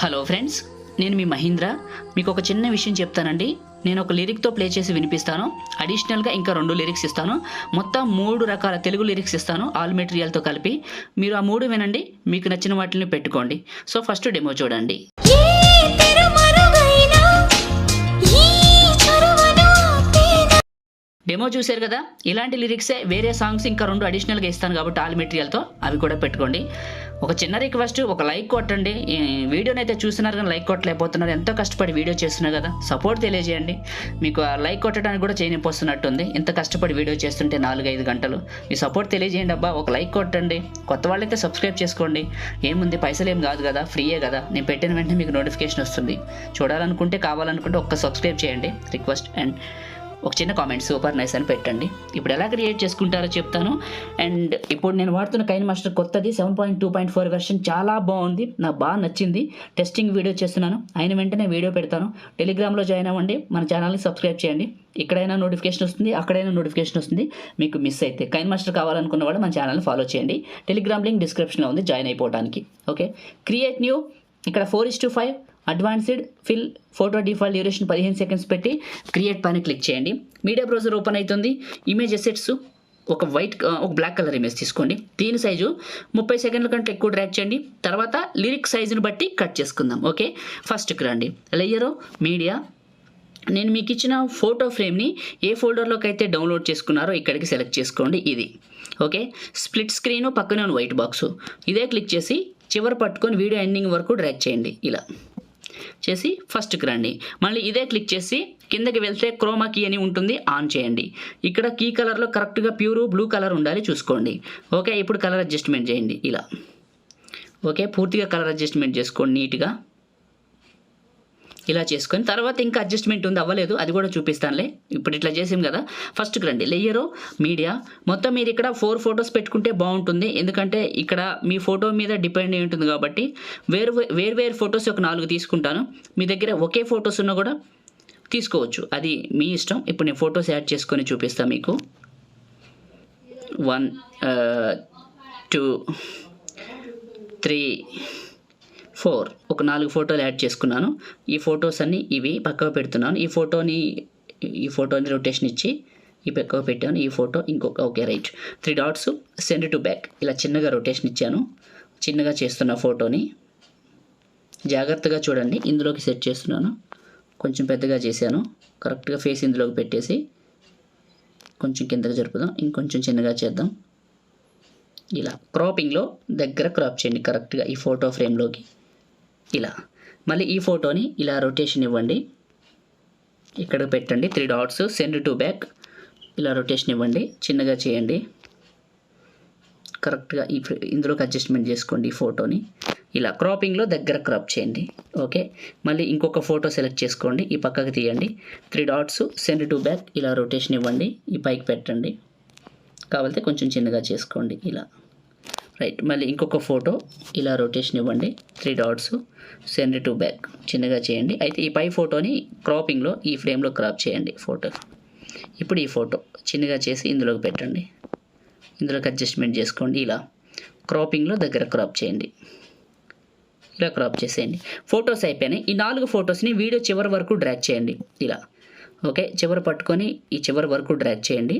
Hello friends, నేను మీ మహీంద్ర. మీకు ఒక చిన్న విషయం చెప్తానండి. నేను ఒక లిరిక్తో ప్లే చేసి వినిపిస్తాను. అడిషనల్గా ఇంకా 2 లిరిక్స్ ఇస్తాను. మొత్తం 3 రకాల తెలుగు లిరిక్స్ ఇస్తాను, ఆల్ మెటీరియల్తో కలిపి. మీరు ఆ 3 వినండి, మీకు నచ్చిన వాటిని పెట్టుకోండి. సో ఫస్ట్ డెమో చూడండి. డెమో చూశారు కదా, ఇలాంటి లిరిక్సే వేరే సాంగ్స్ ఇంకా 2 అడిషనల్గా ఇస్తాను కాబట్టి ఆల్ మెటీరియల్తో అవి కూడా పెట్టుకోండి. ఒక చిన్న రిక్వెస్ట్, ఒక లైక్ కొట్టండి. వీడియోని అయితే చూస్తున్నారు కానీ లైక్ కొట్టలేకపోతున్నారు. ఎంతో కష్టపడి వీడియో చేస్తున్నారు కదా, సపోర్ట్ తెలియజేయండి. మీకు ఆ లైక్ కొట్టడానికి కూడా చేయనిపోతున్నట్టుంది. ఇంత కష్టపడి వీడియో చేస్తుంటే 4-5 గంటలు. మీ సపోర్ట్ తెలియజేయండి అబ్బా. ఒక లైక్ కొట్టండి. కొత్త వాళ్ళైతే సబ్స్క్రైబ్ చేసుకోండి. ఏముంది, పైసలు ఏం కాదు కదా, ఫ్రీయే కదా. నేను పెట్టిన వెంటనే మీకు నోటిఫికేషన్ వస్తుంది. చూడాలనుకుంటే, కావాలనుకుంటే ఒక్క సబ్స్క్రైబ్ చేయండి రిక్వెస్ట్. అండ్ ఒక చిన్న కామెంట్ సూపర్ నైస్ అని పెట్టండి. ఇప్పుడు ఎలా క్రియేట్ చేసుకుంటారో చెప్తాను. అండ్ ఇప్పుడు నేను వాడుతున్న కైన్మాస్టర్ కొత్తది 7.2.4 వెర్షన్ చాలా బాగుంది, నాకు బాగా నచ్చింది. టెస్టింగ్ వీడియో చేస్తున్నాను, అయిన వెంటనే వీడియో పెడతాను. టెలిగ్రామ్లో జాయిన్ అవ్వండి, మన ఛానల్ని సబ్స్క్రైబ్ చేయండి. ఇక్కడైనా నోటిఫికేషన్ వస్తుంది, అక్కడైనా నోటిఫికేషన్ వస్తుంది. మీకు మిస్ అయితే కైన్మాస్టర్ కావాలనుకున్న వాళ్ళు మన ఛానల్ని ఫాలో చేయండి. టెలిగ్రామ్ లింక్ డిస్క్రిప్షన్లో ఉంది, జాయిన్ అయిపోవడానికి. Okay, create new. ఇక్కడ 4:5 advanced fill photo default duration 15 seconds పెట్టి క్రియేట్ పైన క్లిక్ చేయండి. మీడియా బ్రౌజర్ ఓపెన్ అవుతుంది. ఇమేజ్ అసెట్స్ ఒక బ్లాక్ కలర్ ఇమేజ్ తీసుకోండి. దీని సైజు 30 సెకండ్ల కంటే ఎక్కువ డ్రాగ్ చేయండి. తర్వాత లిరిక్ సైజుని బట్టి కట్ చేసుకుందాం. ఓకే, ఫస్ట్కి రండి. Layer, media. నేను మీకు ఇచ్చిన ఫోటో ఫ్రేమ్ని ఏ ఫోల్డర్లోకి అయితే డౌన్లోడ్ చేసుకున్నారో ఇక్కడికి సెలెక్ట్ చేసుకోండి. ఇది ఓకే. స్ప్లిట్ స్క్రీను, పక్కనే వైట్ బాక్సు. ఇదే క్లిక్ చేసి చివరి పట్టుకొని వీడియో ఎండింగ్ వరకు డ్రాగ్ చేయండి. ఇలా చేసి ఫస్ట్కి రండి. మళ్ళీ ఇదే క్లిక్ చేసి కిందకి వెళ్తే క్రోమా కీ అని ఉంటుంది, ఆన్ చేయండి. ఇక్కడ కీ కలర్లో కరెక్ట్గా ప్యూర్ బ్లూ కలర్ ఉండాలి, చూసుకోండి. ఓకే, ఇప్పుడు కలర్ అడ్జస్ట్మెంట్ చేయండి ఇలా. ఓకే, పూర్తిగా కలర్ అడ్జస్ట్మెంట్ చేసుకోండి నీట్గా. ఇలా చేసుకొని తర్వాత ఇంకా అడ్జస్ట్మెంట్ ఉంది, అవ్వలేదు, అది కూడా చూపిస్తానులే. ఇప్పుడు ఇట్లా చేసాం కదా, ఫస్ట్కి రండి. Layer, media. మొత్తం మీరు ఇక్కడ 4 ఫొటోస్ పెట్టుకుంటే బాగుంటుంది, ఎందుకంటే ఇక్కడ మీ ఫోటో మీద డిపెండ్ అయి ఉంటుంది కాబట్టి. వేరు ఫొటోస్ ఒక 4 తీసుకుంటాను. మీ దగ్గర ఒకే ఫొటోస్ ఉన్నా కూడా తీసుకోవచ్చు, అది మీ ఇష్టం. ఇప్పుడు నేను ఫొటోస్ యాడ్ చేసుకొని చూపిస్తాను మీకు. 1 2 3 4 ఒక 4 ఫోటోలు యాడ్ చేసుకున్నాను. ఈ ఫొటోస్ అన్నీ ఇవి పక్కకు పెడుతున్నాను. ఈ ఫోటోని రొటేషన్ ఇచ్చి ఈ పక్కకు పెట్టాను. ఈ ఫోటో ఇంకొక, okay right. 3 dots, send to back. ఇలా చిన్నగా రొటేషన్ ఇచ్చాను. చిన్నగా చేస్తున్న ఫోటోని జాగ్రత్తగా చూడండి. ఇందులోకి సెట్ చేస్తున్నాను. కొంచెం పెద్దగా చేశాను. కరెక్ట్గా ఫేస్ ఇందులోకి పెట్టేసి కొంచెం కిందకి జరుపుదాం. ఇంకొంచెం చిన్నగా చేద్దాం. ఇలా క్రాపింగ్లో దగ్గర క్రాప్ చేయండి కరెక్ట్గా ఈ ఫోటో ఫ్రేమ్లోకి. ఇలా మళ్ళీ ఈ ఫోటోని ఇలా రొటేషన్ ఇవ్వండి. ఇక్కడ పెట్టండి 3 డాట్స్, సెండ్ టు బ్యాక్. ఇలా రొటేషన్ ఇవ్వండి, చిన్నగా చేయండి. కరెక్ట్గా ఇందులోకి అడ్జస్ట్మెంట్ చేసుకోండి ఈ ఫోటోని. ఇలా క్రాపింగ్లో దగ్గర క్రాప్ చేయండి. ఓకే, మళ్ళీ ఇంకొక ఫోటో సెలెక్ట్ చేసుకోండి, ఈ పక్కకి తీయండి. 3 డాట్స్, సెండ్ టు బ్యాక్. ఇలా రొటేషన్ ఇవ్వండి, ఈ పైకి పెట్టండి. కావాలంటే కొంచెం చిన్నగా చేసుకోండి ఇలా. రైట్, మళ్ళీ ఇంకొక ఫోటో ఇలా రొటేషన్ ఇవ్వండి. 3 డాట్స్, సెండ్ టు బ్యాక్. చిన్నగా చేయండి. అయితే ఈ పై ఫోటోని క్రాపింగ్లో ఈ ఫ్రేమ్లో క్రాప్ చేయండి ఫోటో. ఇప్పుడు ఈ ఫోటో చిన్నగా చేసి ఇందులోకి పెట్టండి. ఇందులోకి అడ్జస్ట్మెంట్ చేసుకోండి. ఇలా క్రాపింగ్లో దగ్గర క్రాప్ చేయండి. ఇలా క్రాప్ చేసేయండి. ఫొటోస్ అయిపోయినాయి. ఈ 4 ఫొటోస్ని వీడియో చివరి వరకు డ్రాగ్ చేయండి ఇలా. ఓకే, చివరి పట్టుకొని ఈ చివరి వరకు డ్రాగ్ చేయండి.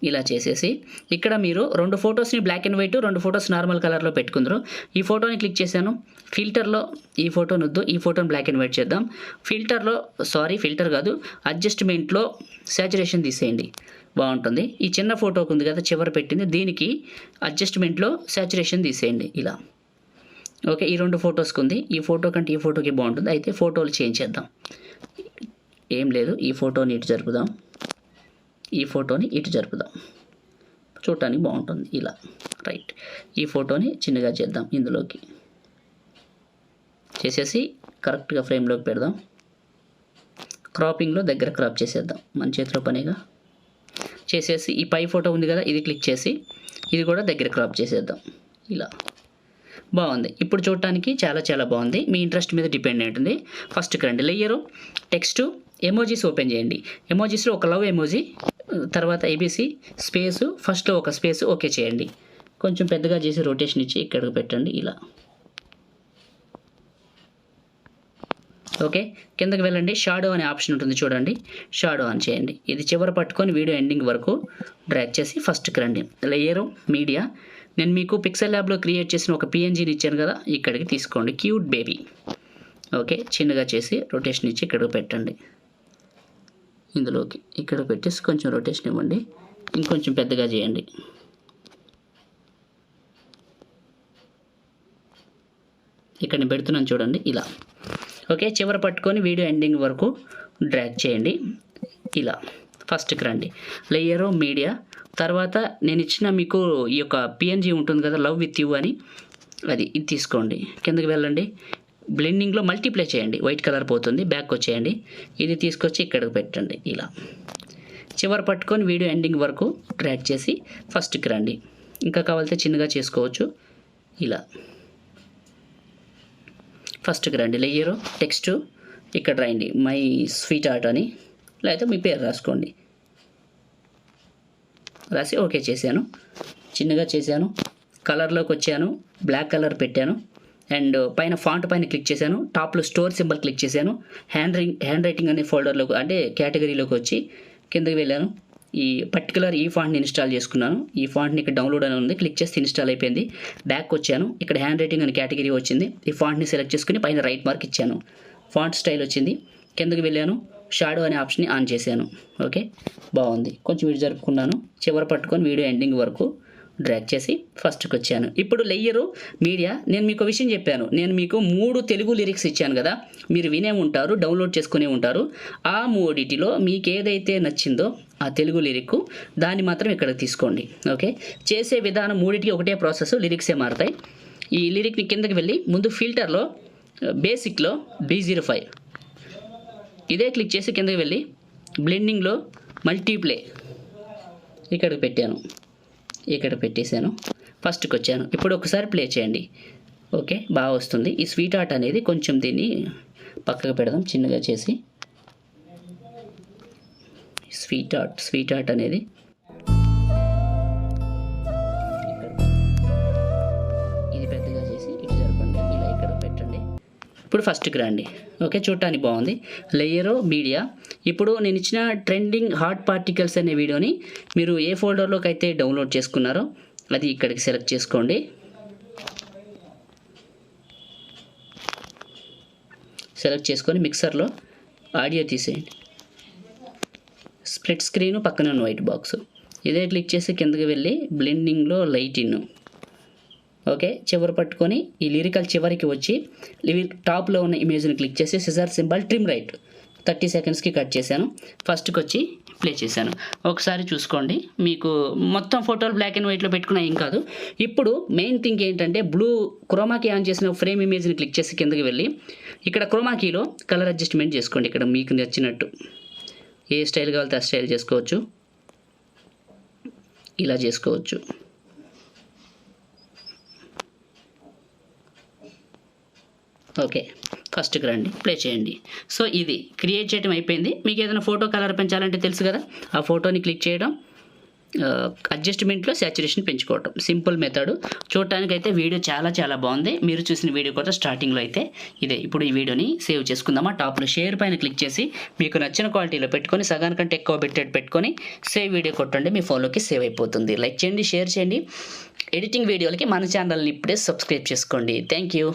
ఇలా చేసేసి ఇక్కడ మీరు 2 ఫొటోస్ని black and white, 2 photos normal కలర్లో పెట్టుకుందరు. ఈ ఫోటోని క్లిక్ చేశాను. ఫిల్టర్లో ఈ ఫోటోని వద్దు, ఈ ఫోటోని బ్లాక్ అండ్ వైట్ చేద్దాం. ఫిల్టర్ కాదు, అడ్జస్ట్మెంట్లో శాచురేషన్ తీసేయండి, బాగుంటుంది. ఈ చిన్న ఫోటోకి ఉంది కదా చివరి పెట్టింది, దీనికి అడ్జస్ట్మెంట్లో శాచురేషన్ తీసేయండి ఇలా. ఓకే, ఈ 2 ఫొటోస్కి ఉంది. ఈ ఫోటో కంటే ఈ ఫోటోకి బాగుంటుంది. అయితే ఫోటోలు చేంజ్ చేద్దాం. ఏం లేదు, ఈ ఫోటోని ఇటు జరుపుదాం, ఈ ఫోటోని ఇటు జరుపుదాం, చూడటానికి బాగుంటుంది ఇలా. రైట్, ఈ ఫోటోని చిన్నగా చేద్దాం. ఇందులోకి చేసేసి కరెక్ట్గా ఫ్రేమ్లోకి పెడదాం. క్రాపింగ్లో దగ్గర క్రాప్ చేసేద్దాం, మన చేతిలో పనిగా చేసేసి ఈ పై ఫోటో ఉంది కదా, ఇది క్లిక్ చేసి ఇది కూడా దగ్గర క్రాప్ చేసేద్దాం ఇలా. బాగుంది. ఇప్పుడు చూడటానికి చాలా చాలా బాగుంది. మీ ఇంట్రెస్ట్ మీద డిపెండ్ అయి ఉంటుంది. ఫస్ట్కి రండి. లేయరు, టెక్స్ట్, ఎమోజీస్ ఓపెన్ చేయండి. ఎమోజీస్లో ఒక లవ్ ఎమోజీ, తర్వాత ఏబీసీ స్పేసు, ఫస్ట్లో ఒక స్పేసు ఓకే చేయండి. కొంచెం పెద్దగా చేసి రొటేషన్ ఇచ్చి ఇక్కడికి పెట్టండి ఇలా. ఓకే, కిందకి వెళ్ళండి. షాడో అనే ఆప్షన్ ఉంటుంది చూడండి, షాడో ఆన్ చేయండి. ఇది చివర పట్టుకొని వీడియో ఎండింగ్ వరకు డ్రాగ్ చేసి ఫస్ట్కి రండి. లేయరు మీడియా, నేను మీకు పిక్సెల్ ల్యాబ్లో క్రియేట్ చేసిన ఒక పిఎన్జీని ఇచ్చాను కదా, ఇక్కడికి తీసుకోండి. Cute baby. ఓకే, చిన్నగా చేసి రొటేషన్ ఇచ్చి ఇక్కడికి పెట్టండి. ఇందులోకి ఇక్కడ పెట్టేసి కొంచెం రొటేషన్ ఇవ్వండి. ఇంకొంచెం పెద్దగా చేయండి. ఇక్కడ నేను పెడుతున్నాను చూడండి, ఇలా. ఓకే, చివర పట్టుకొని వీడియో ఎండింగ్ వరకు డ్రాగ్ చేయండి. ఇలా ఫస్ట్కి రండి. లేయరు మీడియా, తర్వాత నేను ఇచ్చిన మీకు ఈ యొక్క పిఎన్జీ ఉంటుంది కదా, లవ్ విత్ యూ అని, ఇది తీసుకోండి. కిందకి వెళ్ళండి. బ్లెండింగ్లో మల్టీప్లై చేయండి, వైట్ కలర్ పోతుంది. బ్యాక్ వచ్చేయండి. ఇది తీసుకొచ్చి ఇక్కడికి పెట్టండి. ఇలా చివర పట్టుకొని వీడియో ఎండింగ్ వరకు డ్రాగ్ చేసి ఫస్ట్కి రండి. ఇంకా కావాలితే చిన్నగా చేసుకోవచ్చు. ఇలా ఫస్ట్కి రండి. లేయరు టెక్స్ట్ ఇక్కడ రాయండి, మై స్వీట్ హార్ట్ అని, లేకపోతే మీ పేరు రాసుకోండి. రాసి ఓకే చేశాను. చిన్నగా చేశాను. కలర్లోకి వచ్చాను, బ్లాక్ కలర్ పెట్టాను. అండ్ పైన ఫాంట్ పైన క్లిక్ చేశాను. టాప్లో స్టోర్ సింబల్ క్లిక్ చేశాను. హ్యాండ్ రైటింగ్ అనే ఫోల్డర్లోకి అంటే కేటగిరీలోకి వచ్చి కిందకి వెళ్ళాను. ఈ పర్టికులర్ ఈ ఫాంట్ని ఇన్స్టాల్ చేసుకున్నాను. ఈ ఫాంట్ని ఇక్కడ డౌన్లోడ్ అని ఉంది, క్లిక్ చేస్తే ఇన్స్టాల్ అయిపోయింది. బ్యాక్ వచ్చాను. ఇక్కడ హ్యాండ్ రైటింగ్ అనే కేటగిరీ వచ్చింది. ఈ ఫాంట్ని సెలెక్ట్ చేసుకుని పైన రైట్ మార్క్ ఇచ్చాను. ఫాంట్ స్టైల్ వచ్చింది. కిందకి వెళ్ళాను. షాడో అనే ఆప్షన్ని ఆన్ చేశాను. ఓకే, బాగుంది. కొంచెం వీడియో జరుపుకున్నాను. చివర పట్టుకొని వీడియో ఎండింగ్ వరకు డ్రాగ్ చేసి ఫస్ట్కి వచ్చాను. ఇప్పుడు లేయరు మీడియా, నేను మీకు విషయం చెప్పాను. నేను మీకు 3 తెలుగు లిరిక్స్ ఇచ్చాను కదా, మీరు వినే ఉంటారు, డౌన్లోడ్ చేసుకునే ఉంటారు. ఆ 3 మీకు ఏదైతే నచ్చిందో ఆ తెలుగు లిరిక్ దాన్ని మాత్రం ఇక్కడికి తీసుకోండి. ఓకే, చేసే విధానం 3టికి ఒకటే ప్రాసెస్, లిరిక్సే మారుతాయి. ఈ లిరిక్ని కిందకి వెళ్ళి ముందు ఫిల్టర్లో బేసిక్లో B05 ఇదే క్లిక్ చేసి కిందకి వెళ్ళి బ్లెండింగ్లో మల్టీప్లే ఇక్కడికి పెట్టాను. ఇక్కడ పెట్టేశాను. ఫస్ట్కి వచ్చాను. ఇప్పుడు ఒకసారి ప్లే చేయండి. ఓకే, బాగా వస్తుంది. ఈ స్వీట్ హార్ట్ అనేది కొంచెం దీన్ని పక్కకు పెడదాం చిన్నగా చేసి. స్వీట్ హార్ట్ అనేది ఇది పెద్దగా చేసి ఇటు జరపండి. ఇలా ఇక్కడ పెట్టండి. ఇప్పుడు ఫస్ట్కి రండి. ఓకే, చూడటానికి బాగుంది. లేయరు మీడియా, ఇప్పుడు నేను ఇచ్చిన ట్రెండింగ్ హాట్ పార్టికల్స్ అనే వీడియోని మీరు ఏ ఫోల్డర్లోకి అయితే డౌన్లోడ్ చేసుకున్నారో అది ఇక్కడికి సెలెక్ట్ చేసుకోండి. సెలెక్ట్ చేసుకొని మిక్సర్లో ఆడియో తీసేయండి. స్ప్లిట్ స్క్రీన్ పక్కనే ఉన్న వైట్ బాక్స్ ఇదే క్లిక్ చేసి కిందకి వెళ్ళి బ్లెండింగ్లో లైట్ ఇన్. ఓకే, చివరి పట్టుకొని ఈ లిరికల్ చివరికి వచ్చి టాప్లో ఉన్న ఇమేజ్ని క్లిక్ చేసి సిజర్ సింబల్ ట్రిమ్ రైట్ 30 సెకండ్స్కి కట్ చేశాను. ఫస్ట్కి వచ్చి ప్లే చేశాను. ఒకసారి చూసుకోండి. మీకు మొత్తం ఫోటోలు బ్లాక్ అండ్ వైట్లో పెట్టుకున్నా ఏం కాదు. ఇప్పుడు మెయిన్ థింగ్ ఏంటంటే బ్లూ క్రోమాకీ ఆన్ చేసిన ఫ్రేమ్ ఇమేజ్ని క్లిక్ చేసి కిందకి వెళ్ళి ఇక్కడ క్రోమాకీలో కలర్ అడ్జస్ట్మెంట్ చేసుకోండి. ఇక్కడ మీకు నచ్చినట్టు ఏ స్టైల్ కావాలితే ఆ స్టైల్ చేసుకోవచ్చు. ఇలా చేసుకోవచ్చు. ఓకే, ఫస్ట్కి రండి, ప్లే చేయండి. సో ఇది క్రియేట్ చేయడం అయిపోయింది. మీకు ఏదైనా ఫోటో కలర్ పెంచాలంటే తెలుసు కదా, ఆ ఫోటోని క్లిక్ చేయడం, అడ్జస్ట్మెంట్లో సాచురేషన్ పెంచుకోవటం, సింపుల్ మెథడ్. చూడటానికి అయితే వీడియో చాలా బాగుంది. మీరు చూసిన వీడియో కూడా స్టార్టింగ్లో అయితే ఇదే. ఇప్పుడు ఈ వీడియోని సేవ్ చేసుకుందామా. టాప్లో షేర్ పైన క్లిక్ చేసి మీకు నచ్చిన క్వాలిటీలో పెట్టుకొని సగానికంటే ఎక్కువ పెట్టుకొని సేవ్ వీడియో కొట్టండి. మీ ఫోన్లోకి సేవ్ అయిపోతుంది. లైక్ చేయండి, షేర్ చేయండి. ఎడిటింగ్ వీడియోలకి మన ఛానల్ని ఇప్పుడే సబ్స్క్రైబ్ చేసుకోండి. Thank you.